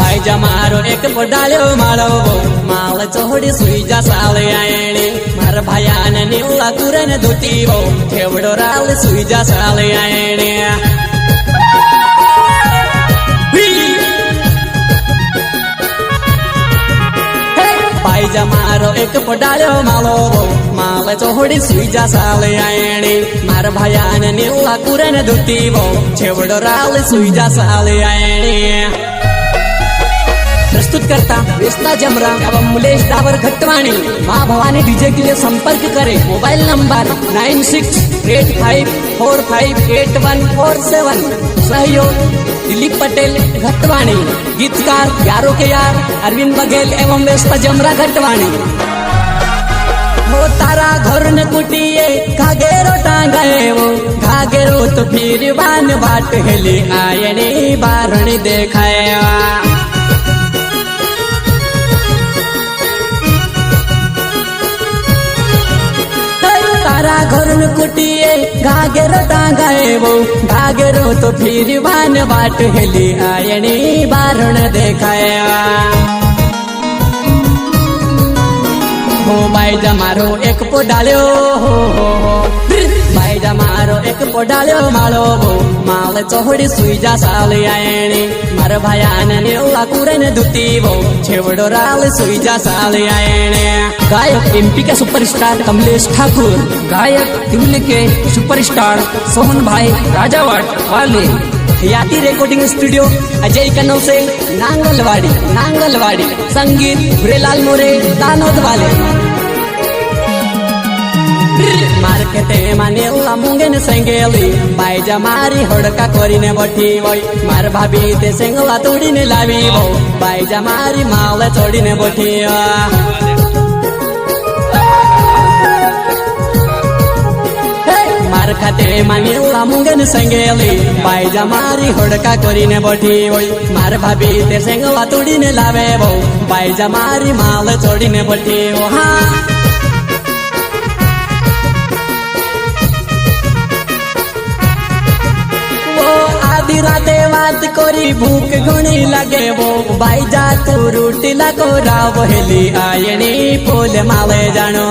भाई जमारो एक पोडाल्यो माळो माळ चोहडी सुईजा साळे आयणे मार भायान निवला कुरन धुती वो ठेवडो राल सुईजा साळे आयणे भाई जमारो एक पोडाल्यो माळो माळ चोहडी सुईजा साळे आयणे मार भायान निवला कुरन धुती वो ठेवडो राल सुईजा साळे आयणे प्रस्तुत करता वेस्ता जमरा एवं मुलेश डावर घटवाणी माँ भवानी डीजे के लिए संपर्क करें। Mobile number 9685458147। सहयोग दिलीप पटेल घटवाणी। गीतकार यारो के यार अरविंद बघेल एवं वेस्ता जमरा घटवाणी। हो तारा घर न कुटिए घाघेरो टांगाए वो घाघेरो तो फिर बान बाट हेली आयने बारणी देखाया तारा घरून कुटिए घाघेरो टांगाए वो घाघेरो तो फिर बान बाट हेली आयणी बारण देखाया हो भाई जमारो एक पोडाल्यो भाई जमारो एक पोडाल्यो माळो माळ चोहडी सुईजा साळे आयणे मार भायान नेवला कुरन धुती वो छेवडो राल सुईजा साळे आयणे। गायक एमपी के सुपरस्टार कमलेश ठाकुर, गायक दिल्ली के सुपरस्टार सोहन भाई राजावाट वाले। याती रिकॉर्डिंग स्टूडियो अजय कनौसे नांगलवाड़ी। संगीत भुरेलाल मोरे दानोद वाले। मार्केटे माने मुंगेन सेंगेली बाई जमारी होड़का कोरीने बठी वोई मार भाभी ते सेंगला तोड़ीने लावी वो बाई जमारी माल चोड़ीने बठी मार खाते माने मुंगेन सेंगेली बाई जमारी होड़का कोरीने बठी वोई मार भाभी ते सेंगला तोड़ीने लावे वो बाई जमारी माल चोड़ीने बठी वो। हाँ राते बात कोरी भूख घणी लगे वो बाई जा तू रोटी लगो राव हेली आयणी फूल मावे जानो।